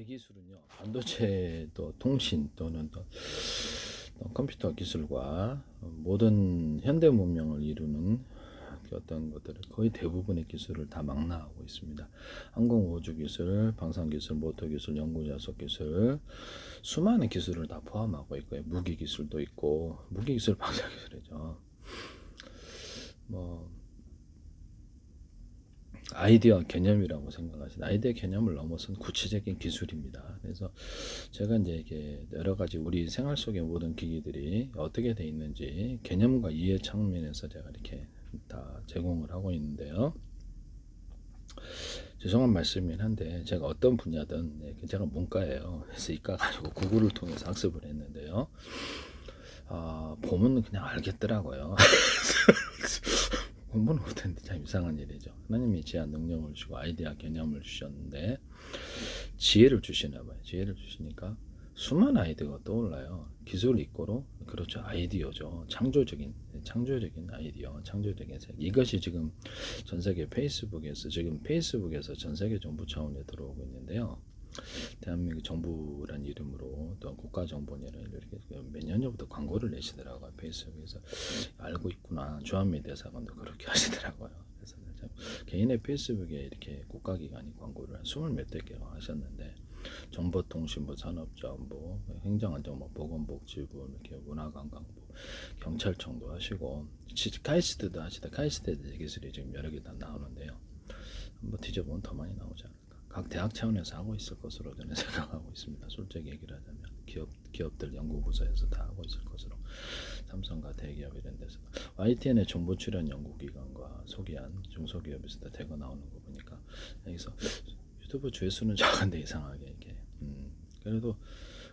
기술은요, 반도체 또 통신 또는 또 컴퓨터 기술과 모든 현대 문명을 이루는 그 어떤 것들을 거의 대부분의 기술을 다 망라하고 있습니다. 항공우주 기술, 방산 기술, 모터 기술, 연구자석 기술, 수많은 기술을 다 포함하고 있고요. 무기 기술도 있고, 무기 기술, 방산 기술이죠. 뭐 아이디어 개념이라고 생각하시는 아이디어 개념을 넘어선 구체적인 기술입니다. 그래서 제가 이제 이게 여러 가지 우리 생활 속의 모든 기기들이 어떻게 돼 있는지 개념과 이해 측면에서 제가 이렇게 다 제공을 하고 있는데요. 죄송한 말씀이긴 한데 제가 어떤 분야든 제가 문과예요. 그래서 이과 가지고 구글을 통해서 학습을 했는데요. 보면 그냥 알겠더라고요. 공부는 못했는데 참 이상한 일이죠. 하나님이 제한 능력을 주고 아이디어 개념을 주셨는데 지혜를 주시나 봐요. 지혜를 주시니까 수많은 아이디어가 떠올라요. 기술 이꼬로 그렇죠. 아이디어죠. 창조적인 아이디어, 창조적인 세계. 이것이 지금 전 세계 페이스북에서 전 세계 정부 차원에 들어오고 있는데요. 대한민국 정부란 이름으로 또 국가정보원이라는 이렇게 몇 년 전부터 광고를 내시더라고요. 페이스북에서 알고 있구나. 주한미디어사관도 그렇게 하시더라고요. 그래서 개인의 페이스북에 이렇게 국가기관이 광고를 한 20몇 대 개가 하셨는데 정보통신부, 산업자원부, 행정안전부, 보건복지부, 이렇게 문화관광부, 경찰청도 하시고 카이스트도 하시다. 카이스트 기술이 지금 여러 개 다 나오는데요. 한번 뒤져보면 더 많이 나오지 않을까. 각 대학 차원에서 하고 있을 것으로 저는 생각하고 있습니다. 솔직히 얘기를 하자면 기업들 연구부서에서 다 하고 있을 것으로 삼성과 대기업 이런 데서 YTN의 정보 출연 연구기관과 소개한 중소기업에서 다 대거 나오는 거 보니까 여기서 유튜브 조회수는 작은데 이상하게 이렇게 그래도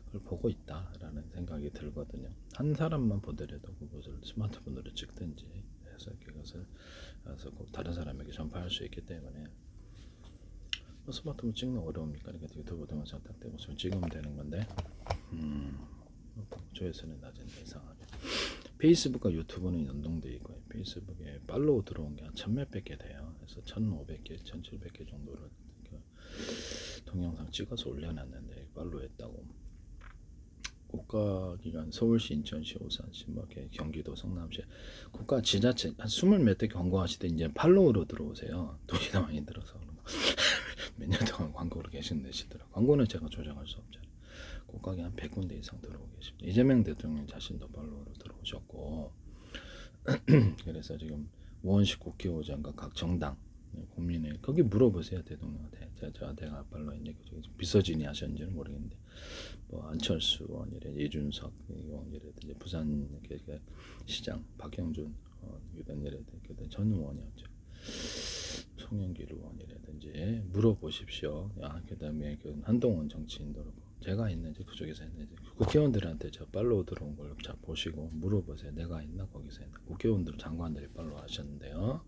그걸 보고 있다라는 생각이 들거든요. 한 사람만 보더라도 그것을 스마트폰으로 찍든지 해서 그것을 꼭 다른 사람에게 전파할 수 있기 때문에 스마트폰 찍는 어려웁니까? 그러니까 유튜브 동영상 딱 떼고 찍으면 되는 건데 조회수는 낮은데 이상하게 페이스북과 유튜브는 연동되어 있고요. 페이스북에 팔로우 들어온 게 한 1000몇백 개 돼요. 그래서 1500개, 1700개 정도를 동영상 찍어서 올려놨는데 팔로우 했다고. 국가기관 서울시, 인천시, 오산시, 뭐 이렇게 경기도, 성남시 국가 지자체 한 20몇 대 광고하시더 이제 팔로우로 들어오세요. 돈이 많이 들어서 몇 년 동안 광고를 계속 내시더라고요. 광고는 제가 조정할 수 없잖아요. 국가기 한 100군데 이상 들어오고 계십니다. 이재명 대통령 자신도 팔로우로 들어오셨고 그래서 지금 우원식 국회의장과 각 정당 국민의 거기 물어보세요. 대통령한테 제가 팔로우 했는지 비서진이 하셨는지는 모르겠는데 뭐 안철수 의원이래, 이준석 의원이라든지 부산 시장 박형준 의원이라든지 전 의원이었죠. 송영길 의원이라든지 물어보십시오. 그다음에 한동훈 정치인도 그렇고 제가 있는지 그쪽에서 있는지 국회의원들한테 저 팔로우 들어온 걸 잘 보시고 물어보세요. 내가 있나 거기서 있나. 국회의원들 장관들이 팔로우 하셨는데요.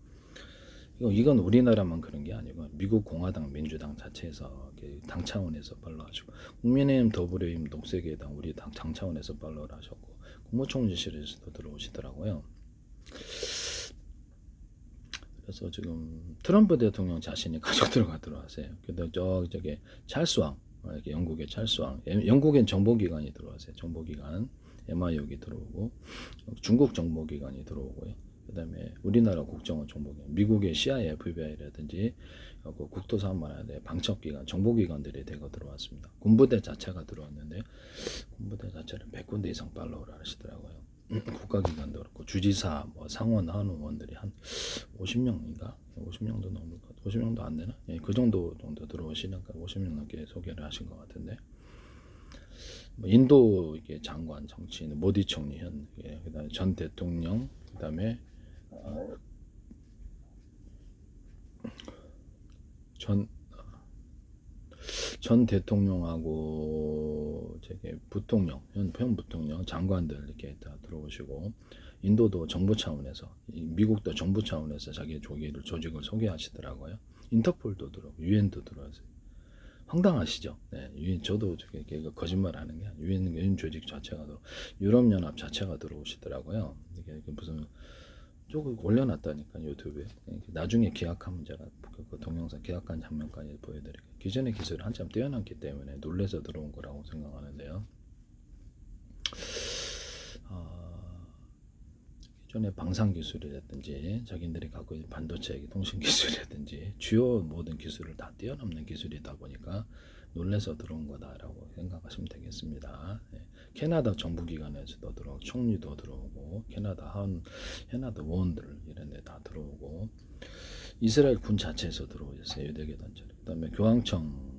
이건 우리나라만 그런 게 아니고 미국 공화당, 민주당 자체에서 당 차원에서 팔로우하시고 국민의힘, 더불어힘, 녹색의당 우리 당 차원에서 팔로우를 하셨고 국무총리실에서도 들어오시더라고요. 그래서 지금 트럼프 대통령 자신이 가족들과 들어와세요. 근데 저기 찰스왕, 이렇게 영국의 찰스왕, 영국엔 정보기관이 들어와세요. 정보기관, MIU기 들어오고 중국 정보기관이 들어오고요. 그다음에 우리나라 국정원 정보기관, 미국의 CIA, FBI라든지 국토사업만화대 방첩기관, 정보기관들이 대거 들어왔습니다. 군부대 자체가 들어왔는데 군부대 자체는 100군데 이상 팔로우를 하시더라고요. 국가기관도 그렇고 주지사, 뭐 상원, 하원의원들이 한 50명인가? 50명도 넘을 것 같아요. 50명도 안 되나? 그 정도 들어오시니까 50명 넘게 소개를 하신 것 같은데 뭐 인도 이게 장관, 정치인, 모디 총리 현, 그다음에 전 대통령, 그다음에 전 대통령하고 부통령, 현 부통령, 장관들 이렇게 다 들어오시고 인도도 정부 차원에서, 미국도 정부 차원에서 자기 조직을 소개하시더라고요. 인터폴도 들어오고 유엔도 들어와서 황당하시죠? 네, 유엔 저도 거짓말하는 게 유엔 조직 자체가 유럽연합 자체가 들어오시더라고요. 이게 무슨 쭉 올려놨다니까 유튜브에. 나중에 계약하면 제가 그 동영상 계약한 장면까지 보여드릴게요. 기존의 기술이 한참 뛰어났기 때문에 놀래서 들어온 거라고 생각하는데요. 기존의 방산 기술이라든지 자기들이 갖고 있는 반도체 통신 기술이라든지 주요 모든 기술을 다 뛰어넘는 기술이다 보니까 놀래서 들어온 거다라고 생각하시면 되겠습니다. 캐나다 정부기관에서도 들어오고 총리도 들어오고 캐나다 의원들 이런 데 다 들어오고 이스라엘 군 자체에서 들어오셨어요. 유대계 단체. 그다음에 교황청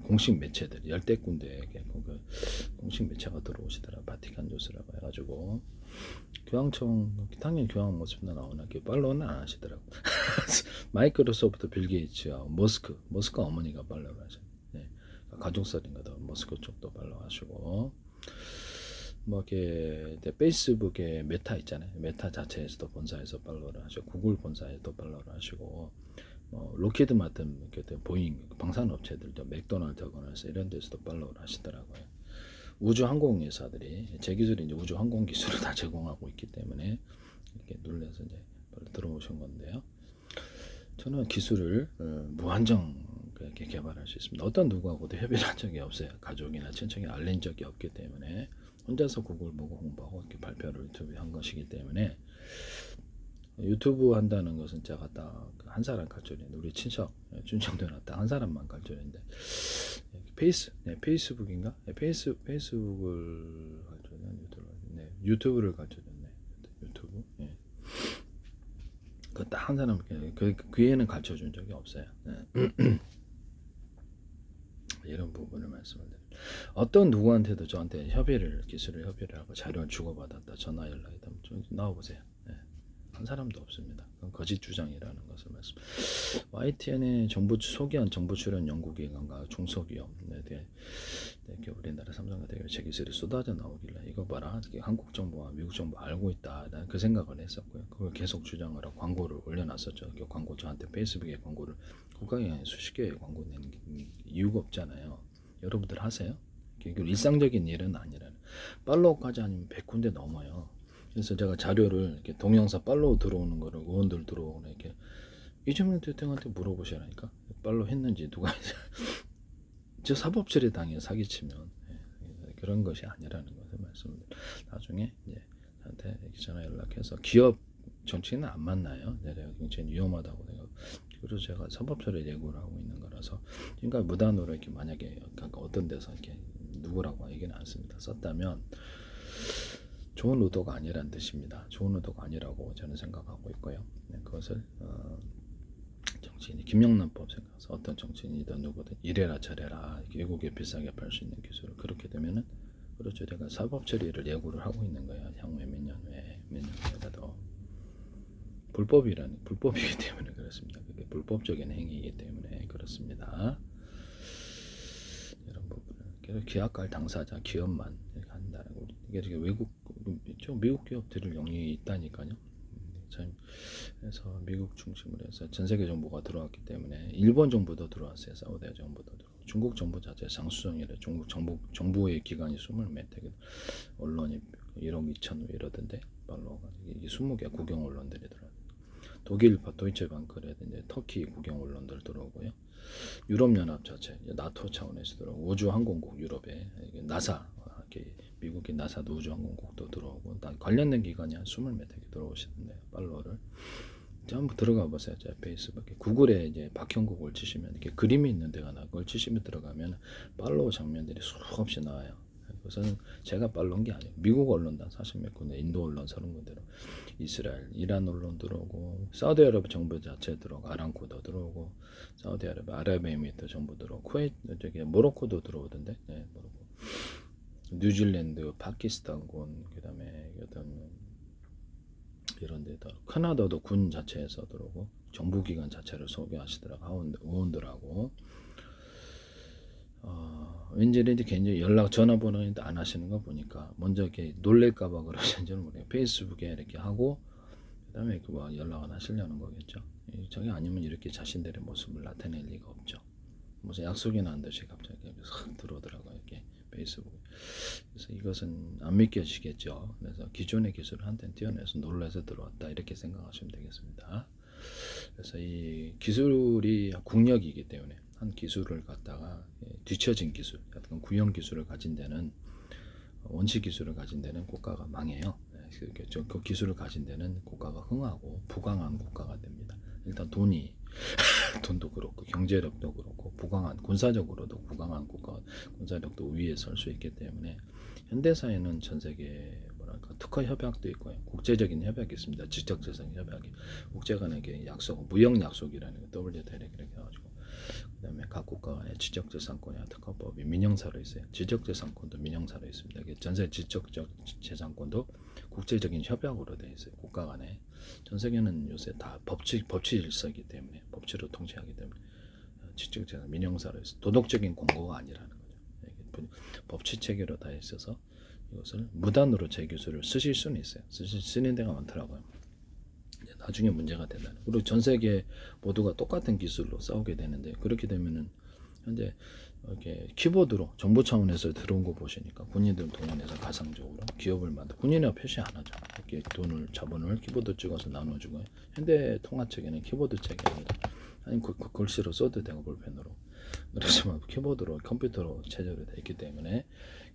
공식 매체들 열대 군데에 공식 매체가 들어오시더라. 바티칸 뉴스라고 해가지고 교황청 당연히 교황 모습도 나오나 팔로우는 안 하시더라고. 마이크로소프트 빌 게이츠와 머스크 어머니가 팔로우 하셔. 네. 가족설인가 더 머스크 쪽도 팔로우 하시고 뭐 이렇게 페이스북에 메타 있잖아요. 메타 자체에서도 본사에서 팔로우를 하시고 구글 본사에도 팔로우를 하시고 로키드 마튼, 보잉, 방산업체들도 맥도날드거나 이런 데서도 팔로우를 하시더라고요. 우주 항공회사들이 제 기술이 이제 우주 항공 기술을 다 제공하고 있기 때문에 이렇게 눌러서 이제 들어오신 건데요. 저는 기술을 무한정 이렇게 개발할 수 있습니다. 어떤 누구하고도 협의를 한 적이 없어요. 가족이나 친척이 알린 적이 없기 때문에 혼자서 구글 보고 공부하고 이렇게 발표를 유튜브에 한 것이기 때문에 유튜브 한다는 것은 제가 딱 한 사람 가르쳐는데 우리 친척 준정도는 딱 한 사람만 가르쳐는데 페이스북인가? 페이스북을 가르쳐는 유튜브를 가르쳐줬네. 유튜브. 예. 그 딱 한 사람 그 외에는 가르쳐준 적이 없어요. 이런 부분을 말씀을 드립니다. 어떤 누구한테도 저한테 기술을 협의를 하고 자료를 주고받았다 전화 연락이다 좀 나와보세요. 한 사람도 없습니다. 그건 거짓 주장이라는 것을 말씀. YTN의 소기한 정부 출연 연구기관과 중소기업에 대해 우리나라 삼성화재가 제 기술이 쏟아져 나오길래 이거 봐라, 한국 정부와 미국 정부 알고 있다. 나는 그 생각을 했었고요. 그걸 계속 주장을 하고 광고를 올려놨었죠. 그 광고 저한테 페이스북에 광고를 국가기관에 수십 개의 광고 낸 이유가 없잖아요. 여러분들 하세요? 이게 일상적인 일은 아니라는. 팔로우까지 아니면 100군데 넘어요. 그래서 제가 자료를 이렇게 동영상 팔로우 들어오는 거를 의원들 들어오는 이렇게 이재명 대통령한테 물어보시라니까 팔로우 했는지 누가 저 사법처리 당해 사기치면 그런 것이 아니라는 것을 말씀드립니다. 나중에 이제 저한테 전화 연락해서 기업 정치는 안 만나요. 내가 굉장히 위험하다고 내가 그래서 제가 사법처리 예고를 하고 있는 거라서 그러니까 무단으로 이렇게 만약에 어떤 데서 이렇게 누구라고 얘기는 않습니다. 썼다면 좋은 의도가 아니란 뜻입니다. 좋은 의도가 아니라고 저는 생각하고 있고요. 그것을 정치인이 김영란법 생각해서 어떤 정치인이든 누구든 이래라 저래라 외국에 비싸게 팔 수 있는 기술을 그렇게 되면은 그렇죠. 제가 사법 처리를 예고를 하고 있는 거예요. 향후에 몇 년 후에라도 불법이기 때문에 그렇습니다. 그게 불법적인 행위이기 때문에 그렇습니다. 이런 부분을 계약할 당사자 기업만 한다는 거. 이게 미국 기업들을 영역이 있다니까요. 그래서 미국 중심으로 해서 전 세계 정부가 들어왔기 때문에 일본 정부도 들어왔어요. 사우디 정부도 들어왔고 중국 정부 자체 장수성이래. 중국 정부의 기관이 20몇 개 언론이 1억 2천 이러던데 팔로워가 이게 20개 국영 언론들이 들어왔어요. 독일 도이체방크라든지 터키 국영 언론들 들어오고요. 유럽연합 자체 나토 차원에서 들어오고 우주항공국 유럽에 나사 미국의 나사도 우주항공국도 들어오고 관련된 기관이 한 20몇 개 들어오시는데 팔로워를 한번 들어가 보세요. 제 페이스북에 구글에 이제 박형국을 치시면 이렇게 그림이 있는 데가 나 그걸 치시면 들어가면 팔로워 장면들이 수없이 나와요. 그것은 제가 팔로운 게 아니에요. 미국 언론단 40몇 군데, 인도 언론 30군데로 이스라엘, 이란 언론 들어오고 사우디아라비아 정부 자체 들어오고 아람코도 들어오고 사우디아라비아, 아랍에미리트 정부 들어오고 쿠웨이트, 모로코도 들어오던데, 네, 모로코. 뉴질랜드, 파키스탄군, 그다음에 이런 데도 캐나다도 군 자체에서 들어오고 정부기관 자체를 소개하시더라고 의원들하고 왠지 이제 개인적인 전화번호는 안 하시는 거 보니까 먼저 이렇게 놀랄까봐 그러시는지는 모르겠어요. 페이스북에 이렇게 하고 그다음에 연락을 하시려는 거겠죠. 저게 아니면 이렇게 자신들의 모습을 나타낼 리가 없죠. 무슨 약속이나 한 듯이 갑자기 싹 들어오더라고요. 이렇게 페이스북 그래서 이것은 안 믿겨지겠죠. 그래서 기존의 기술을 한때는 뛰어내서 놀라서 들어왔다 이렇게 생각하시면 되겠습니다. 그래서 이 기술이 국력이기 때문에 한 기술을 갖다가 뒤처진 기술, 약간 구형 기술을 가진 데는 원시 기술을 가진 데는 국가가 망해요. 그 기술을 가진 데는 국가가 흥하고 부강한 국가가 됩니다. 일단 돈도 그렇고 경제력도 그렇고 부강한 군사적으로도 부강한 국가, 군사력도 위에 설 수 있기 때문에 현대사회는 전 세계 뭐랄까 특허 협약도 있고요, 국제적인 협약이 있습니다. 지적재산 협약이 국제 간의 약속, 무역 약속이라는 거 WTO 이렇게 해가지고. 그다음에 각 국가 간의 지적재산권이나 특허법이 민영사로 있어요. 지적재산권도 민영사로 있습니다. 전세 지적재산권도 국제적인 협약으로 되어 있어요. 국가 간에. 전 세계는 요새 다 법치 질서이기 때문에 법치로 통치하기 때문에 지적재산 민영사로 있어요. 도덕적인 공고가 아니라는 거죠. 법치 체계로 다 있어서 이것을 무단으로 제 기술을 쓰실 수는 있어요. 쓰는 데가 많더라고요. 나중에 문제가 된다는. 그리고 전 세계 모두가 똑같은 기술로 싸우게 되는데, 그렇게 되면은 현재 이렇게 키보드로 정부 차원에서 들어온 거 보시니까 군인들 동원해서 가상적으로 기업을 만들, 군인은 표시 안 하죠. 이렇게 자본을 키보드 찍어서 나눠주고. 현대 통화책에는 키보드 책이 아니라 아니 글씨로 써도 되고 볼펜으로. 그래서 키보드로 컴퓨터로 체제로 되어 있기 때문에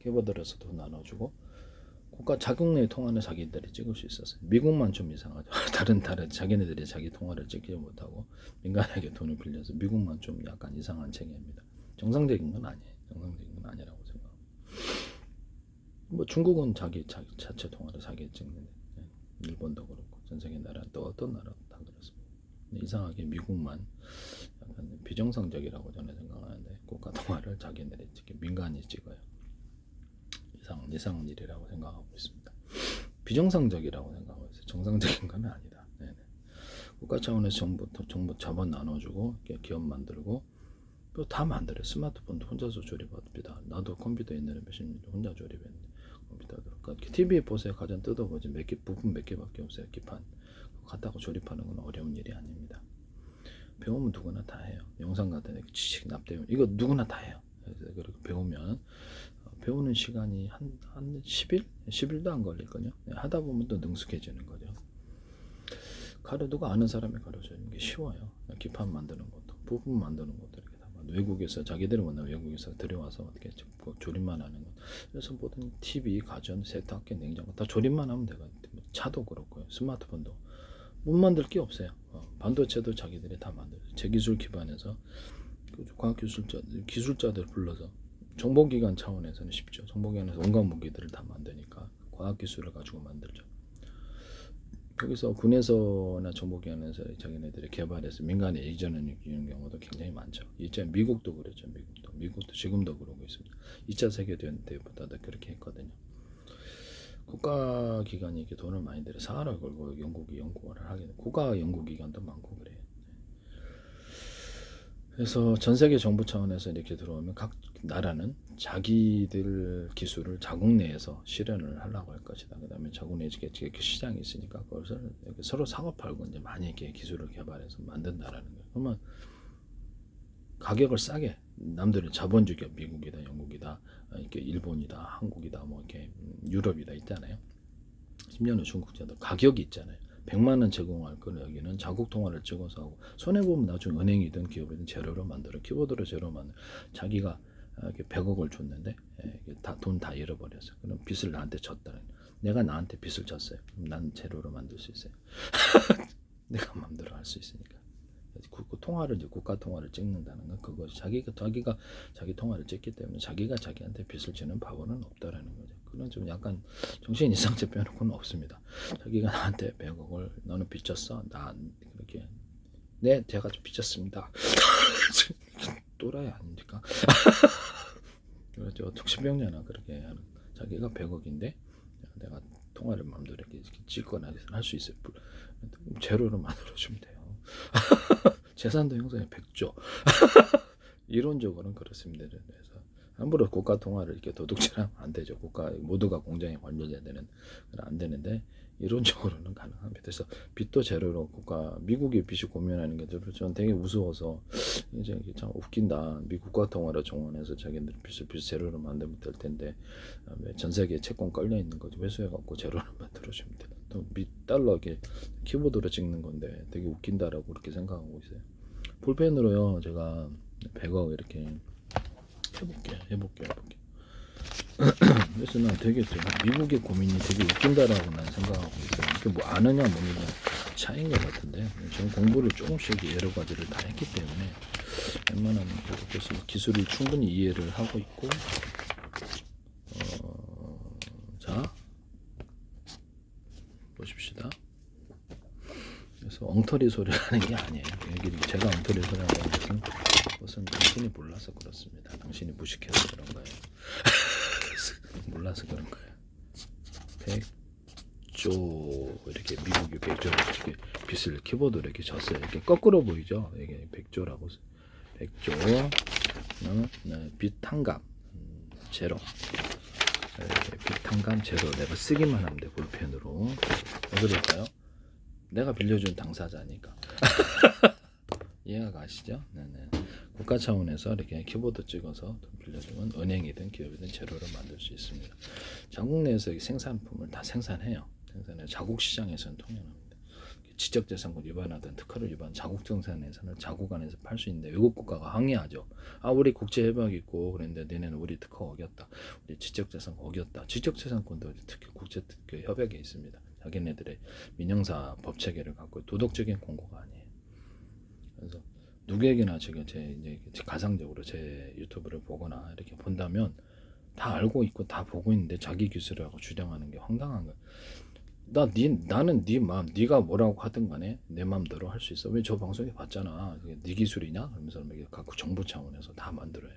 키보드로서도 나눠주고. 국가 자국 내 통화는 자기들이 찍을 수 있었어요. 미국만 좀 이상하죠. 다른 자기네들이 자기 통화를 찍지 못하고 민간에게 돈을 빌려서 미국만 좀 약간 이상한 체계입니다. 정상적인 건 아니에요. 정상적인 건 아니라고 생각합니다. 뭐 중국은 자기 자체 통화를 자기 찍는데, 일본도 그렇고 전 세계 나라는 또 어떤 나라도 다 그렇습니다. 이상하게 미국만 약간 비정상적이라고 저는 생각하는데 국가 통화를 자기네들이 민간이 찍어요. 이상한 일이라고 생각하고 있습니다. 비정상적이라고 생각하고 있어요. 정상적인 건 아니다. 네네. 국가 차원에서 정부 자본 나눠주고 기업 만들고 또 다 만들어요. 스마트폰도 혼자서 조립합니다. 나도 컴퓨터 옛날에 몇십 년 혼자 조립했는데 컴퓨터도. 그러니까 TV 보세요. 가전 뜯어보지 부품 몇 개밖에 없어요. 기판 갖다가 조립하는 건 어려운 일이 아닙니다. 배우면 누구나 다 해요. 영상 같은 데 지식 납땜 이거 누구나 다 해요. 그래서 그렇게 배우면 배우는 시간이 한 10일? 10일도 안 걸릴거든요. 하다 보면 또 능숙해지는 거죠. 누가 아는 사람이 가르쳐주는 게 쉬워요. 기판 만드는 것도, 부품 만드는 것도 이렇게 다 외국에서 자기들이 원하는 외국에서 들여와서 어떻게 조립만 하는 것. 그래서 모든 TV, 가전, 세탁기, 냉장고 다 조립만 하면 되거든요. 차도 그렇고요. 스마트폰도 못 만들 게 없어요. 반도체도 자기들이 다 만들어요. 제 기술 기반에서 기술자들 불러서 정보기관 차원에서는 쉽죠. 정보기관에서 온갖 무기들을 다 만드니까 과학기술을 가지고 만들죠. 거기서 군에서나 정보기관에서 자기네들이 개발해서 민간에 이전을 주는 경우도 굉장히 많죠. 이제 미국도 그랬죠. 미국도 지금도 그러고 있습니다. 2차 세계대전 때보다도 그렇게 했거든요. 국가기관이 이렇게 돈을 많이 들여 사활을 걸고 연구를 하게 돼요. 국가 연구기관도 많고 그래요. 그래서 전 세계 정부 차원에서 이렇게 들어오면 각 나라는 자기들 기술을 자국 내에서 실현을 하려고 할 것이다. 그 다음에 자국 내에 시장이 있으니까 그것을 서로 사고 팔고 이제 많이 이렇게 기술을 개발해서 만든다라는 거예요. 그러면 가격을 싸게 남들은 자본주의가 미국이다, 영국이다, 이렇게 일본이다, 한국이다, 뭐 이렇게 유럽이다 있잖아요. 심지어는 중국자도 가격이 있잖아요. 100만 원 제공할 거는 여기는 자국 통화를 찍어서 하고 손해보면 나중에 은행이든 기업이든 재료로 만들어 키보드로 재료 만들어 자기가 이렇게 100억을 줬는데 돈 다 잃어버렸어. 그럼 빚을 나한테 졌다. 내가 나한테 빚을 졌어요. 그럼 난 재료로 만들 수 있어요. 내가 마음대로 할 수 있으니까. 통화를 이제 국가 통화를 찍는다는 건 그거 자기가 자기 통화를 찍기 때문에 자기가 자기한테 빚을 지는 바보는 없다라는 거죠. 그런 좀 약간 정신 이상제 빼놓고는 없습니다. 자기가 나한테 100억을 너는 빚졌어? 나 그렇게 네 제가 좀 빚졌습니다. 또라이 아닙니까? 그렇죠. 정신병자나 그렇게 하는 자기가 100억인데 내가 통화를 마음대로 이렇게 찍거나 할 수 있어요. 제로로 만들어주면 돼요. 재산도 형성해 100조. 이론적으로는 그렇습니다. 그래서 함부로 국가 통화를 이렇게 도둑질하면 안 되죠. 국가 모두가 공정에 관여돼야 되는 건 안 되는데 이론적으로는 가능합니다. 그래서 빚도 제로로 국가 미국이 빚이 고민하는 게 저는 되게 무서워서 이제 이게 참 웃긴다. 미국 국가 통화를 정원해서 자기들 빚을 제로로 만들면 될 텐데 전 세계에 채권 깔려 있는 거지 회수해 갖고 제로로 만들어주면 돼. 또미 달러 이렇게 키보드로 찍는 건데 되게 웃긴다라고 그렇게 생각하고 있어요. 볼펜으로요 제가 100억 이렇게 해볼게요. 그래서 난 되게 미국의 고민이 되게 웃긴다라고 난 생각하고 있어요. 이게 뭐 아느냐 모르냐 차이인 것 같은데 저는 공부를 조금씩 여러 가지를 다 했기 때문에 웬만하면 그래서 기술이 충분히 이해를 하고 있고 자 보십시다. 그래서 엉터리 소리를 하는 게 아니에요. 여기 제가 엉터리 소리 하는 것은 그것은 당신이 몰라서 그렇습니다. 당신이 무식해서 그런 거예요. 몰라서 그런 거예요. 100조 이렇게 미국이 100조 이렇게 빚을 키보드로 이렇게 졌어요. 이렇게 거꾸로 보이죠? 이게 100조라고 100조 빚 탕감 제로 빚 탕감 제로 내가 쓰기만 하면 돼 볼펜으로. 왜 그럴까요? 내가 빌려준 당사자니까. 이해가 가시죠? 네네. 국가 차원에서 이렇게 키보드 찍어서 돈 빌려주면 은행이든 기업이든 제로를 만들 수 있습니다. 자국 내에서 생산품을 다 생산해요. 자국 시장에서는 통용합니다. 지적재산권 위반하든 특허를 위반, 자국 생산에서는 자국 안에서 팔 수 있는데 외국 국가가 항의하죠. 아 우리 국제 협약 있고 그런데 너네는 우리 특허 어겼다. 우리 지적재산권 어겼다. 지적재산권도 특히 국제 협약에 있습니다. 자기네들의 민영사 법 체계를 갖고 도덕적인 공고가 아니에요. 그래서 누구에게나 제가 이제 가상적으로 제 유튜브를 보거나 이렇게 본다면 다 알고 있고 다 보고 있는데 자기 기술이라고 주장하는 게 황당한 거야. 나는 네 마음, 네가 뭐라고 하든 간에 내 마음대로 할 수 있어. 왜 저 방송에 봤잖아. 그게 네 기술이냐? 그러면서 각국 정부 차원에서 다 만들어요.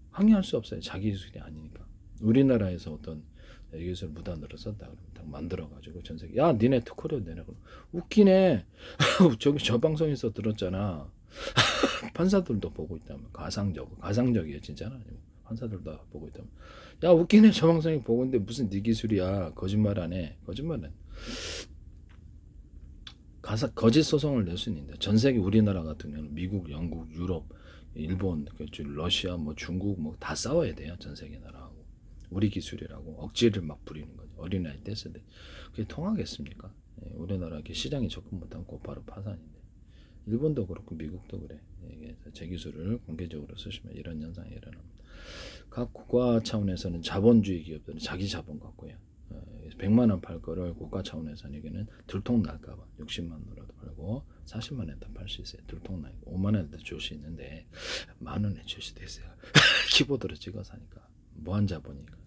항의할 수 없어요. 자기 기술이 아니니까. 우리나라에서 어떤 기술 무단으로 썼다 그러면 딱 만들어가지고 전 세계 야 니네 특허료 내라 그럼 웃기네. 저기 저 방송에서 들었잖아. 판사들도 보고 있다면 가상적이에요 진짜는 아니고 판사들도 보고 있다면 야 웃기네 저 방송에 보고 있는데 무슨 네 기술이야 거짓말 안 해. 거짓말은 거짓 소송을 낼 수 있는데 전 세계 우리나라 같은 경우는 미국, 영국, 유럽, 일본, 러시아, 뭐 중국 뭐 다 싸워야 돼요 전 세계 나라하고. 우리 기술이라고 억지를 막 부리는 거죠. 어린아이 뗐을 때 그게 통하겠습니까? 우리나라 시장에 접근 못하면 곧바로 파산인데 일본도 그렇고 미국도 그래. 제 기술을 공개적으로 쓰시면 이런 현상이 일어납니다. 각 국가 차원에서는 자본주의 기업들은 자기 자본 갖고 해요. 100만 원 팔 거를 국가 차원에서는 여기는 들통 날까봐 60만 원으로도 팔고 40만 원에도 팔 수 있어요. 들통 나고 5만 원에도 줄 수 있는데 만 원에 줄 수도 있어요. 키보드로 찍어서 하니까 무한 자본이니까.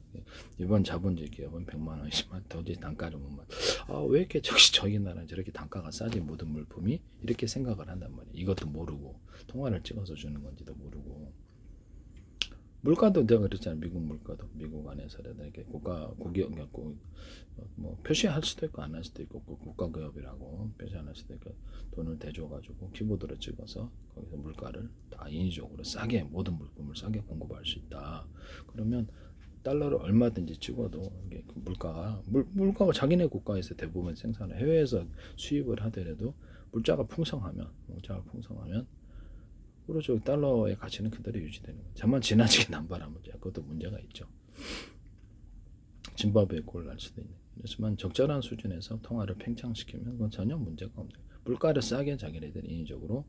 이번 자본주의 기업은 100만 원이지만 도저히 단가를 못 맞춰. 왜 이렇게 저기 나라는 저렇게 단가가 싸지 모든 물품이 이렇게 생각을 한단 말이에요. 이것도 모르고 통화를 찍어서 주는 건지도 모르고. 물가도 내가 그랬잖아요. 미국 물가도 미국 안에서라도 이렇게 국기업 갖고 뭐 표시할 수도 있고 안 할 수도 있고 국가 기업이라고 표시 안 할 수도 있고 돈을 대줘가지고 키보드로 찍어서 거기서 물가를 다 인위적으로 싸게 모든 물품을 싸게 공급할 수 있다. 그러면 달러를 얼마든지 찍어도 이게 물가가 자기네 국가에서 대부분 생산을 해외에서 수입을 하더라도 물자가 풍성하면 그렇죠. 달러의 가치는 그대로 유지되는 거죠. 다만 지나치게 남발한 문제, 그것도 문제가 있죠. 짐바브웨 꼴 날 수도 있는. 그렇지만 적절한 수준에서 통화를 팽창시키면 그건 전혀 문제가 없는 거예요. 물가를 싸게 자기네들이 인위적으로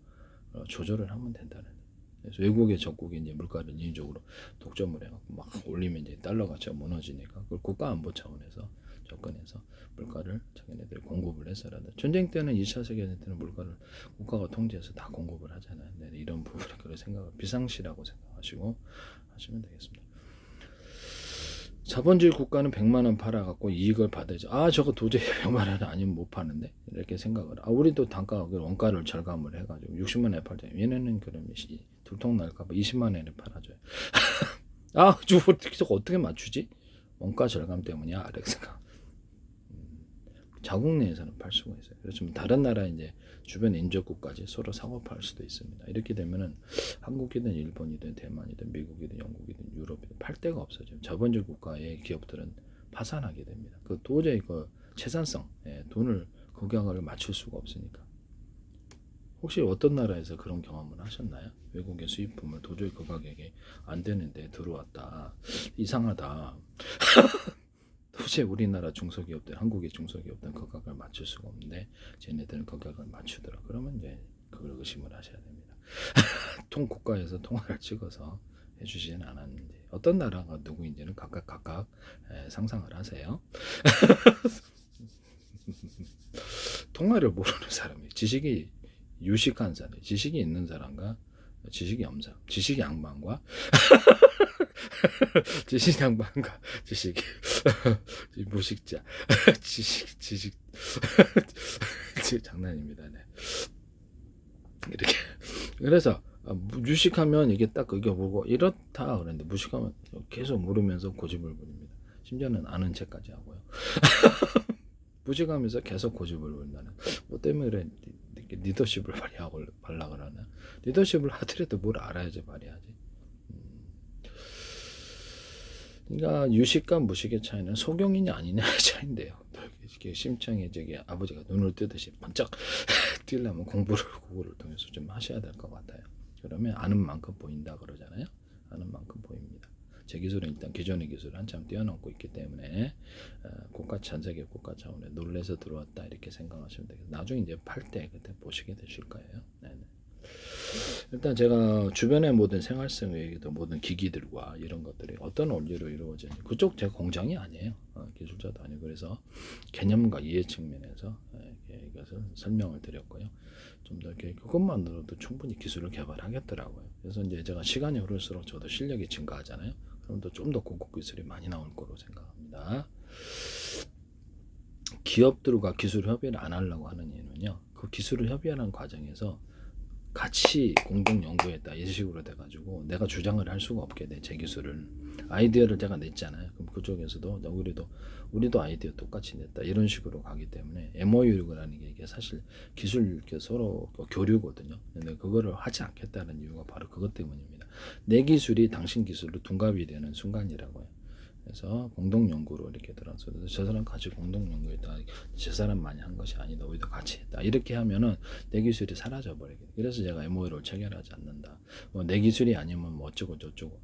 조절을 하면 된다는 거예요. 그래서 외국의 적국이 이제 물가를 인위적으로 독점을 해갖고 막 올리면 이제 달러 가치가 무너지니까 그걸 국가 안보 차원에서 접근해서 물가를 자기네들이 공급을 해서라도 전쟁 때는 2차 세계대전 때는 물가를 국가가 통제해서 다 공급을 하잖아요. 네, 이런 부분을 그런 생각을 비상시라고 생각하시고 하시면 되겠습니다. 자본주의 국가는 100만 원 팔아갖고 이익을 받아야죠. 저거 도저히 100만 원 아니면 못 파는데 이렇게 생각을. 우리도 단가 원가를 절감을 해가지고 60만 원에 팔잖아요. 얘네는 그러면 들통 날까봐 20만 원에 팔아줘요. 어떻게 맞추지? 원가 절감 때문이야. 이렇게 생각. 자국 내에서는 팔 수가 있어요. 그렇지만 다른 나라 이제 주변 인접국까지 서로 사고 팔 수도 있습니다. 이렇게 되면은 한국이든 일본이든 대만이든 미국이든 영국이든 유럽이든 팔 데가 없어져요. 자본주의 국가의 기업들은 파산하게 됩니다. 그 도저히 그 채산성, 돈을 극약을 맞출 수가 없으니까. 혹시 어떤 나라에서 그런 경험을 하셨나요? 외국의 수입품을 도저히 그 가격에 안 되는데 들어왔다. 이상하다. 도대체 우리나라 중소기업들, 한국의 중소기업들은 그 가격을 맞출 수가 없는데 쟤네들은 그 가격을 맞추더라. 그러면 이제 그걸 의심을 하셔야 됩니다. 통 국가에서 통화를 찍어서 해주지는 않았는지 어떤 나라가 누구인지는 각각 상상을 하세요. 통화를 모르는 사람이 지식이 유식한 사람, 지식이 있는 사람과 지식이 없는 사람, 지식이 양반과 지식 양반과 지식 무식자 지식 장난입니다. 네. 이렇게 그래서 무식하면 이게 딱 그게 보고 이렇다 그랬는데 무식하면 계속 물으면서 고집을 부립니다. 심지어는 아는 척까지 하고요. 무식하면서 계속 고집을 부린다는 뭐 때문에 그래 리더십을 발락을 하나 리더십을 하더라도 뭘 알아야지 말해야지. 그러니까 유식과 무식의 차이는 소경이냐 아니냐의 차이인데요. 이렇게 심창에 저기 아버지가 눈을 뜨듯이 번쩍 뛰려면 공부를 그거를 통해서 좀 하셔야 될 것 같아요. 그러면 아는 만큼 보인다 그러잖아요. 아는 만큼 보입니다. 제 기술은 일단 기존의 기술을 한참 뛰어넘고 있기 때문에 전 세계 국가 차원에 놀래서 들어왔다 이렇게 생각하시면 되겠습니다. 나중에 이제 팔 때 그때 보시게 되실 거예요. 네네. 일단 제가 주변의 모든 생활성 외에도 모든 기기들과 이런 것들이 어떤 원리로 이루어지는지 그쪽 제 공장이 아니에요. 기술자도 아니고 그래서 개념과 이해 측면에서 이것을 설명을 드렸고요. 좀 더 이렇게 그것만으로도 충분히 기술을 개발하겠더라고요. 그래서 이제 제가 시간이 흐를수록 저도 실력이 증가하잖아요. 그럼 좀 더 고급 기술이 많이 나올 거로 생각합니다. 기업들과 기술 협의를 안 하려고 하는 이유는요. 그 기술을 협의하는 과정에서 같이 공동 연구했다 이런 식으로 돼가지고 내가 주장을 할 수가 없게 돼. 제 기술을 아이디어를 제가 냈잖아요. 그럼 그쪽에서도 우리도 아이디어 똑같이 냈다 이런 식으로 가기 때문에 MOU라는 게 이게 사실 기술 서로 교류거든요. 근데 그거를 하지 않겠다는 이유가 바로 그것 때문입니다. 내 기술이 당신 기술로 둔갑이 되는 순간이라고요. 그래서 공동 연구로 이렇게 들어서 저 사람 같이 공동 연구했다. 저 사람만이 한 것이 아니다. 우리도 같이 했다. 이렇게 하면은 내 기술이 사라져 버리게. 그래서 제가 MOU를 체결하지 않는다. 내 기술이 아니면 뭐 어쩌고 저쩌고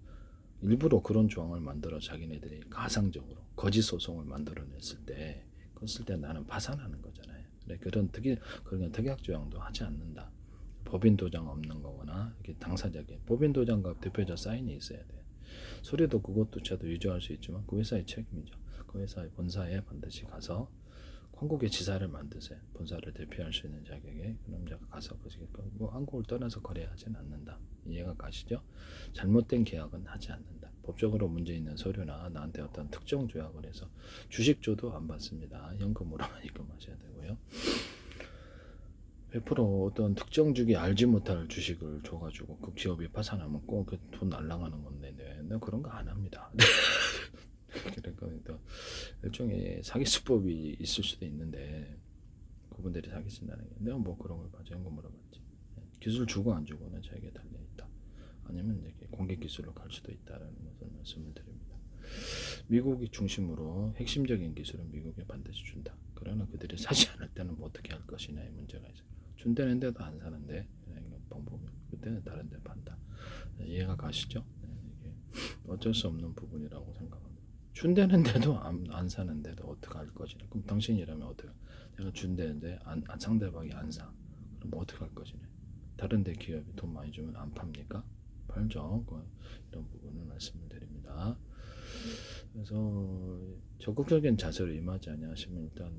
일부러 그런 조항을 만들어 자기네들이 가상적으로 거짓 소송을 만들어냈을 때 그랬을 때 나는 파산하는 거잖아요. 그런 특약 조항도 하지 않는다. 법인 도장 없는 거거나 이렇게 당사자에게 법인 도장과 대표자 사인이 있어야 돼요. 서류도 그것도 저도 유지할 수 있지만 그 회사의 책임이죠. 그 회사의 본사에 반드시 가서 한국의 지사를 만드세요. 본사를 대표할 수 있는 자격에 그럼 제가 가서 뭐 한국을 떠나서 거래하지는 않는다. 이해가 가시죠? 잘못된 계약은 하지 않는다. 법적으로 문제 있는 서류나 나한테 어떤 특정 조약을 해서 주식조도 안 받습니다. 현금으로만 입금하셔야 되고요. 100% 어떤 특정 주기 알지 못할 주식을 줘가지고 그 기업이 파산하면 꼭 돈 날라가는 건데 내가 그런 거 안 합니다. 그러니까 일종의 사기 수법이 있을 수도 있는데 그분들이 사기 쓴다는 게 내가 뭐 그런 걸 가지고 현금으로 받지. 기술 주고 안 주고는 저에게 달려 있다. 아니면 이렇게 공개 기술로 갈 수도 있다라는 것을 말씀을 드립니다. 미국이 중심으로 핵심적인 기술은 미국에 반드시 준다. 그러나 그들이 사지 않을 때는 뭐 어떻게 할 것이냐의 문제가 있어요. 준다는데도 안 사는데 방법은 그때는 다른 데 판다. 이해가 가시죠? 이게 어쩔 수 없는 부분이라고 생각합니다. 준다는데도 안 사는데도 어떻게 할 것이냐. 그럼 당신이라면 어떻게? 내가 준다는데 상대방이 안 사. 그럼 뭐 어떻게 할 것이냐. 다른 데 기업이 돈 많이 주면 안 팝니까? 팔죠. 이런 부분을 말씀을 드립니다. 그래서 적극적인 자세로 임하지 않으시면 일단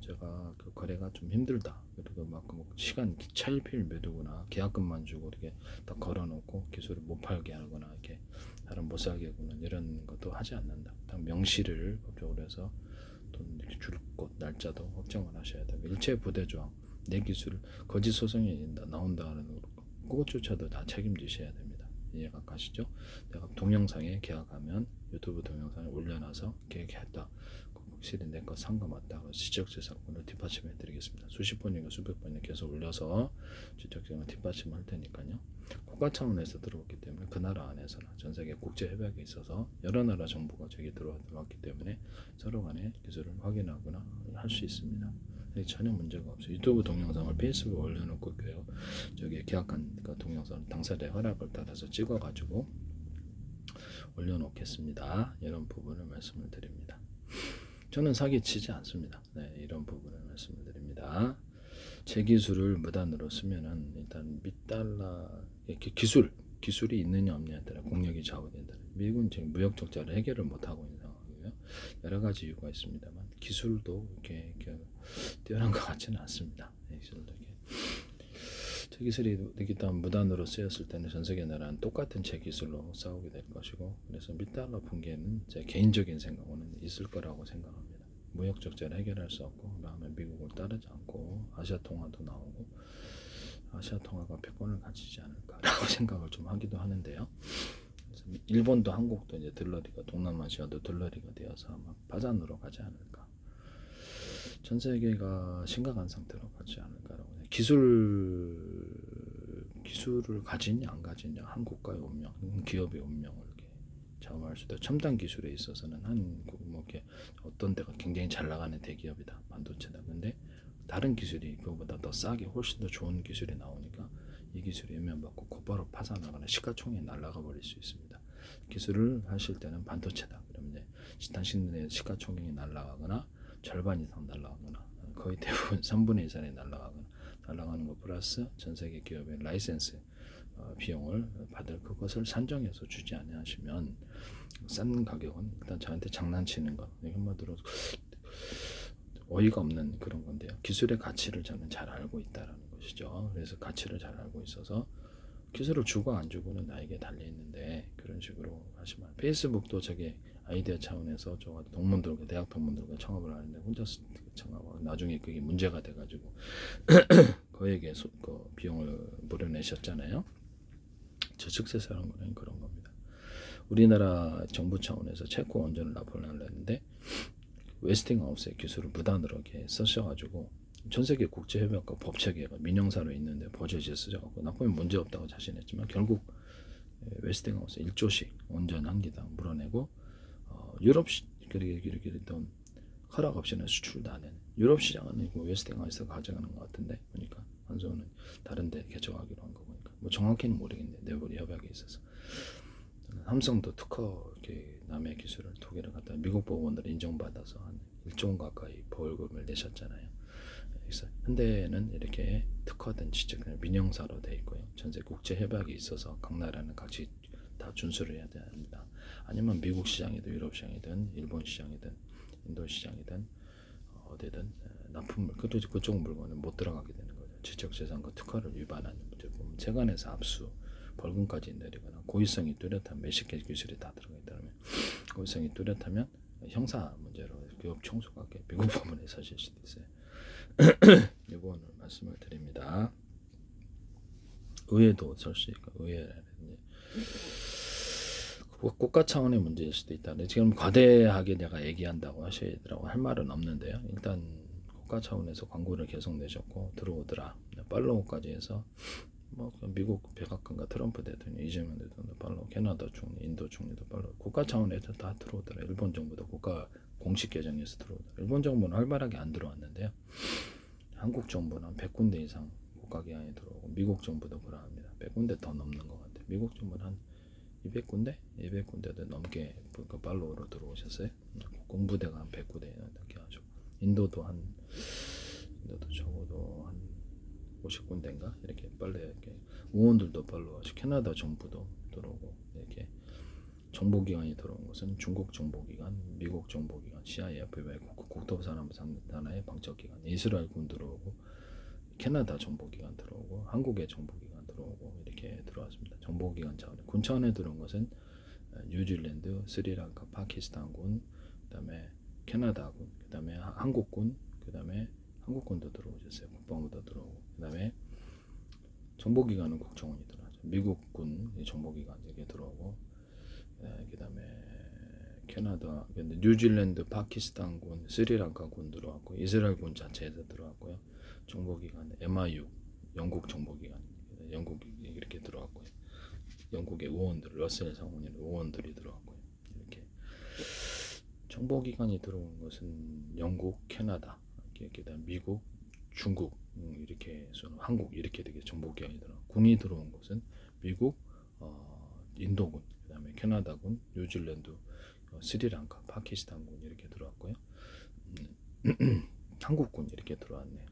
제가 그 거래가 좀 힘들다. 그리고 막 시간 차일피일 매도거나 계약금만 주고 이렇게 다 걸어놓고 기술을 못 팔게 하거나 이렇게 사람 못 살게 하거나 이런 것도 하지 않는다. 딱 명시를 법적으로 해서 돈 이렇게 줄 곳 날짜도 확정을 하셔야 되고 일체 부대 조항 내 기술 거짓 소송이 나온다는 그것조차도 다 책임지셔야 됩니다. 이해가 가시죠? 내가 동영상에 계약하면 유튜브 동영상에 올려놔서 계약했다. 확실히 내 거 산 거 맞다고 지적재산권을 뒷받침해 드리겠습니다. 수십 번이고 수백 번이 계속 올려서 지적재산 뒷받침할 테니까요. 국가 차원에서 들어왔기 때문에 그 나라 안에서나 전 세계 국제 협약이 있어서 여러 나라 정부가 저기 들어왔기 때문에 서로 간에 기술을 확인하거나 할 수 있습니다. 전혀 문제가 없어요. 유튜브 동영상을 페이스북에 올려놓고 있고요. 저기 계약한 그 동영상 당사자의 허락을 따라서 찍어가지고 올려놓겠습니다. 이런 부분을 말씀을 드립니다. 저는 사기치지 않습니다. 네, 이런 부분을 말씀을 드립니다. 제 기술을 무단으로 쓰면은 일단 $1 기술이 있느냐 없느냐에 따라 공력이 좌우된다. 미국은 지금 무역 적자를 해결을 못 하고 있는 상황이고요. 여러 가지 이유가 있습니다만 기술도 이렇게 뛰어난 것 같지는 않습니다. 네, 기술도 이렇게. 제 기술이 일단 무단으로 쓰였을 때는 전 세계 나라는 똑같은 제 기술로 싸우게 될 것이고, 그래서 $1 붕괴는 제 개인적인 생각으로는 있을 거라고 생각합니다. 무역 적자를 해결할 수 없고, 그다음에 미국을 따르지 않고 아시아 통화도 나오고, 아시아 통화가 패권을 가지지 않을까라고 생각을 좀 하기도 하는데요. 그래서 일본도 한국도 이제 들러리가, 동남아시아도 들러리가 되어서 아마 파산으로 가지 않을까. 전 세계가 심각한 상태로 가지 않을까라고. 기술을 가지냐 안 가지냐, 한국가의 운명, 기업의 운명을 이렇게 좌우할 수도. 첨단 기술에 있어서는 한국 뭐 이렇게 어떤 데가 굉장히 잘 나가는 대기업이다, 반도체다. 근데 다른 기술이 그거보다 더 싸게 훨씬 더 좋은 기술이 나오니까 이 기술이 외면받고 곧바로 파산하거나 시가총액이 날아가 버릴 수 있습니다. 기술을 하실 때는 반도체다, 그러면 이제 당신의 시가총액이 날아가거나 절반 이상 날아가거나 거의 대부분 3분의 2 이상이 날아가는 것 플러스 전 세계 기업의 라이센스 비용을 받을 그것을 산정해서 주지 않으시면 싼 가격은 일단 저한테 장난치는 거, 한마디로 어이가 없는 그런 건데요. 기술의 가치를 저는 잘 알고 있다라는 것이죠. 그래서 가치를 잘 알고 있어서 기술을 주고 안 주고는 나에게 달려 있는데, 그런 식으로 하시면 페이스북도 저게 아이디어 차원에서 저 동문들과 대학 동문들과 창업을 하는데 혼자서 창업하고 나중에 그게 문제가 돼가지고 그에게 그 비용을 물어내셨잖아요. 저축세사라는 거는 그런 겁니다. 우리나라 정부 차원에서 체코 원전을 납품을 하려는데 웨스팅하우스의 기술을 무단으로 이렇게 쓰셔가지고 전 세계 국제협약과 법체계가 민영사로 있는데 버젓이 쓰셔갖고 납품에 문제 없다고 자신했지만 결국 웨스팅하우스 1조씩 원전 한 기당 물어내고 유럽 이렇게 또 허락 없이는 수출도 안 해. 유럽 시장은 이거 웨스팅하우스가 가져가는 것 같은데 보니까 한소는 다른데 개척하기로 한 거 보니까 뭐 정확히는 모르겠네. 내부리 협약에 있어서 삼성도 특허 이렇게 남의 기술을 두 개를 갖다 미국 법원들 인정받아서 한 1조 원 가까이 벌금을 내셨잖아요. 그래서 현대는 이렇게 특화된 지적 민영사로 돼 있고요. 전세 국제 협약이 있어서 각 나라는 같이 다 준수를 해야 됩니다. 아니면 미국 시장이든 유럽 시장이든 일본 시장이든 인도 시장이든 어디든 납품을 그쪽 물건은 못 들어가게 되는 거죠. 지적재산과 특허를 위반하는 제품 세관에서 압수, 벌금까지 내리거나 고의성이 뚜렷한 몇십 개 기술이 다 들어가 있다면 고의성이 뚜렷하면 형사 문제로 기업 청구가 미국 법원에 서실 수도 있어요. 이 부분을 말씀을 드립니다. 의회도 설 수 있고 의회라든지 국가 차원의 문제일 수도 있다. 지금 과대하게 내가 얘기한다고 하시더라고 할 말은 없는데요. 일단 국가 차원에서 광고를 계속 내셨고 들어오더라. 팔로우까지 해서 뭐 미국 백악관과 트럼프 대통령, 이재명 대통령도 팔로우, 캐나다 총리, 인도 총리도 팔로우, 국가 차원에서 다 들어오더라. 일본 정부도 국가 공식 계정에서 들어오더라. 일본 정부는 활발하게 안 들어왔는데요. 한국 정부는 한 100군데 이상 국가기관에 들어오고 미국 정부도 그러합니다. 100군데 더 넘는 것 같아요. 미국 정부는 한 200군데? 200군데도 넘게 그 팔로우로 들어오셨어요. 공부대가 한 100군데 넘게 하시고 인도도 적어도 한 50군데인가 이렇게 이렇게 의원들도 팔로우하시고 캐나다 정부도 들어오고 이렇게 정보기관이 들어온 것은 중국 정보기관, 미국 정보기관, CIA, FBI, 국토산업단의 방첩기관, 이스라엘군 들어오고 캐나다 정보기관 들어오고 한국의 정보기관 들어오고 이렇게 들어왔습니다. 정보기관 차원에 군 차원에 들어온 것은 뉴질랜드, 스리랑카, 파키스탄군, 그다음에 캐나다군, 그다음에 한국군, 그다음에 한국군도 들어오셨어요. 국방부도 들어오고 그다음에 정보기관은 국정원이 들어왔죠. 미국군 정보기관 이렇게 들어오고 그다음에 캐나다, 뉴질랜드, 파키스탄군, 스리랑카군 들어왔고 이스라엘군 자체에서 들어왔고요. 정보기관 MIU 영국 정보기관 영국이 이렇게 들어왔고요. 영국의 의원들 러셀 상원의 의원들이 들어왔고요. 이렇게 정보기관이 들어온 것은 영국, 캐나다, 그다음 미국, 중국 이렇게 해서 한국 이렇게 되게 정보기관이 들어. 군이 들어온 것은 미국, 인도군, 그다음에 캐나다군, 뉴질랜드, 스리랑카, 파키스탄군 이렇게 들어왔고요. 한국군 이렇게 들어왔네요.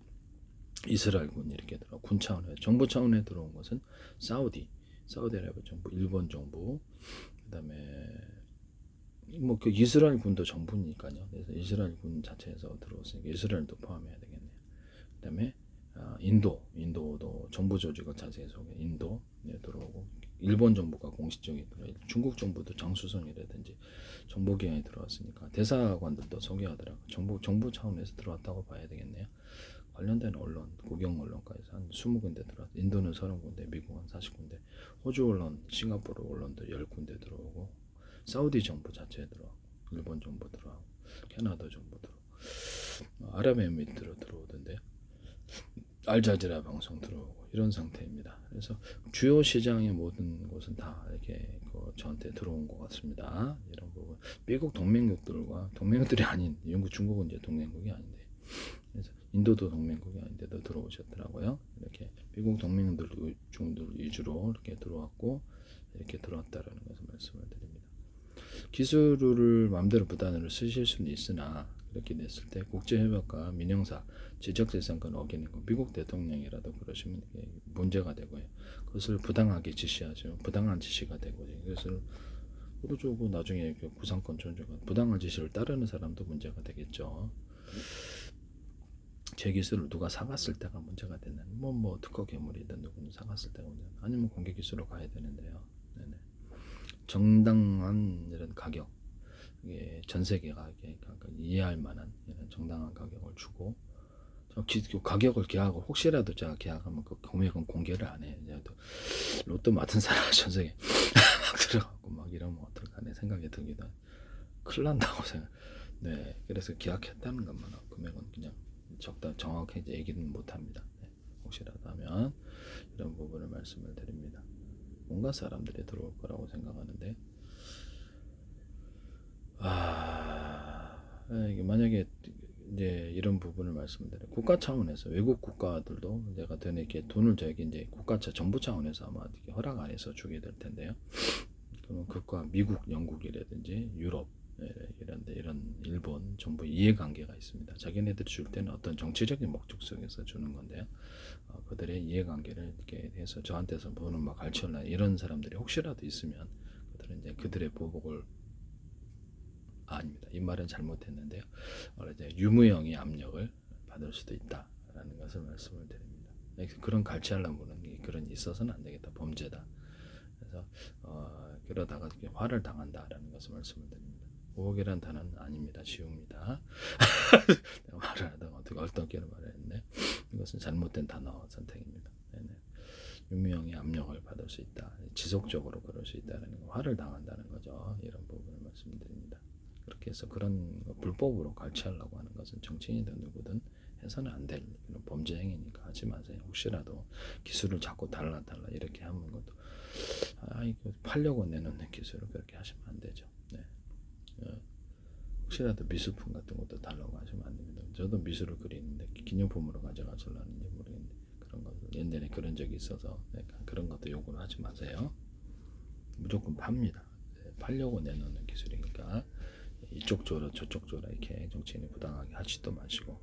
이스라엘군 이렇게 들어. 군 차원에 정부 차원에 들어온 것은 사우디아라비아 정부, 일본 정부, 그다음에 뭐 그 이스라엘 군도 정부니까요. 그래서 이스라엘 군 자체에서 들어왔으니까 이스라엘도 포함해야 되겠네요. 그다음에 인도도 정부 조직을 자세히 소개. 인도 들어오고 일본 정부가 공식적인 중국 정부도 장수성이라든지 정보기관이 들어왔으니까 대사관들도 소개하더라고. 정부 차원에서 들어왔다고 봐야 되겠네요. 관련된 언론, 국영 언론까지 한 20군데 들어왔어. 인도는 30군데, 미국은 40군데, 호주 언론, 싱가포르 언론도 10군데 들어오고, 사우디 정부 자체에 들어오고, 일본 정부 들어오고, 캐나다 정부 들어오고, 아랍에미리트로 들어오던데, 알자지라 방송 들어오고 이런 상태입니다. 그래서 주요 시장의 모든 곳은 다 이렇게 저한테 들어온 것 같습니다. 이런 부분, 미국 동맹국들이 아닌 영국, 중국은 이제 동맹국이 아닌데. 그래서 인도도 동맹국이 아닌데도 들어오셨더라고요. 이렇게 미국 동맹들 위주로 이렇게 들어왔고 이렇게 들어왔다라는 것을 말씀을 드립니다. 기술을 마음대로 부단으로 쓰실 수는 있으나 그렇게 됐을 때 국제협약과 민영사 지적재산권 어기는 거 미국 대통령이라도 그러시면 이게 문제가 되고요. 그것을 부당하게 지시하죠. 부당한 지시가 되고 그것을 그러고 나중에 구상권 존중과 부당한 지시를 따르는 사람도 문제가 되겠죠. 제 기술을 누가 사갔을 때가 문제가 되는 뭐 특허 괴물이든 누구는 사갔을 때가 문제 아니면 공개 기술로 가야 되는데요. 네네. 정당한 이런 가격, 이게 전 세계가 이해할 만한 이런 정당한 가격을 주고 가격을 계약하고 혹시라도 제가 계약하면 그 금액은 공개를 안 해요. 로또 맡은 사람 전 세계 막 들어가고 막 이러면 어떨까 생각이 들기도 해요. 큰일 난다고 생각. 네, 그래서 계약했다는 것만 금액은 그냥 정확하게 얘기는 못합니다. 네, 혹시라도 하면 이런 부분을 말씀을 드립니다. 온갖 사람들이 들어올 거라고 생각하는데 이게 만약에 이제 이런 부분을 말씀드려요. 국가 차원에서 외국 국가들도 내가 이렇게 돈을 저에게 이제 정부 차원에서 아마 허락 안 해서 주게 될 텐데요. 그러면 그과 미국, 영국이라든지 유럽 이런 일본 정부 이해관계가 있습니다. 자기네들이 줄 때는 어떤 정치적인 목적 속에서 주는 건데요. 그들의 이해관계를 이렇게 해서 저한테서 돈을 막 갈취하려 이런 사람들이 혹시라도 있으면 그들은 이제 그들의 보복을 아닙니다. 이 말은 잘못했는데요. 이제 유무형의 압력을 받을 수도 있다라는 것을 말씀을 드립니다. 그런 갈취하려는 분은 그런 있어서는 안 되겠다. 범죄다. 그래서 그러다가 화를 당한다라는 것을 말씀을 드립니다. 보복이란 단어는 아닙니다. 지웁니다. 내가 말을 하다가 어떻게 얼떨결에 말했는데 이것은 잘못된 단어 선택입니다. 네네. 유무형의 압력을 받을 수 있다. 지속적으로 그럴 수 있다는 거, 화를 당한다는 거죠. 이런 부분을 말씀드립니다. 그렇게 해서 그런 불법으로 갈취하려고 하는 것은 정치인이든 누구든 해서는 안 될 범죄 행위니까 하지 마세요. 혹시라도 기술을 자꾸 달라 이렇게 하는 것도 이거 팔려고 내놓는 기술을 그렇게 하시면 안 되죠. 네. 혹시라도 미술품 같은 것도 달라고 하시면 안 됩니다. 저도 미술을 그리는데 기념품으로 가져가실라는지 모르겠는데 그런 것을 옛날에 그런 적이 있어서 그런 것도 요구를 하지 마세요. 무조건 팝니다. 팔려고 내놓는 기술이니까 이쪽 줘라 저쪽 줘라 이렇게 정치인이 부당하게 하지도 마시고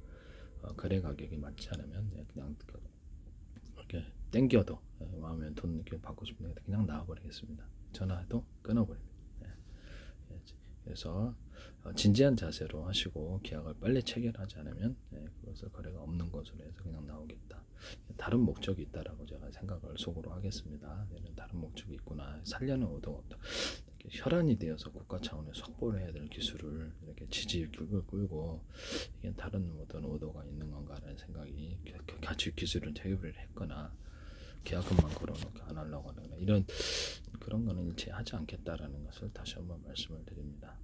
거래 가격이 맞지 않으면 그냥 이렇게 땡겨도 마음에 돈 이렇게 받고 싶은데 그냥 나와버리겠습니다. 전화해도 끊어버립니다. 네. 그래서 진지한 자세로 하시고 계약을 빨리 체결하지 않으면 그것을 거래가 없는 것으로 해서 그냥 나오겠다. 다른 목적이 있다라고 제가 생각을 속으로 하겠습니다. 얘는 다른 목적이 있구나. 살려는 의도가 없다. 혈안이 되어서 국가 차원에서 확보를 해야 될 기술을 이렇게 지지율을 끌고 이게 다른 어떤 의도가 있는 건가라는 생각이 같이 기술을 대입을 했거나 계약금만 걸어놓고 안 하려고 하거나 이런 그런 거는 일체 하지 않겠다라는 것을 다시 한번 말씀을 드립니다.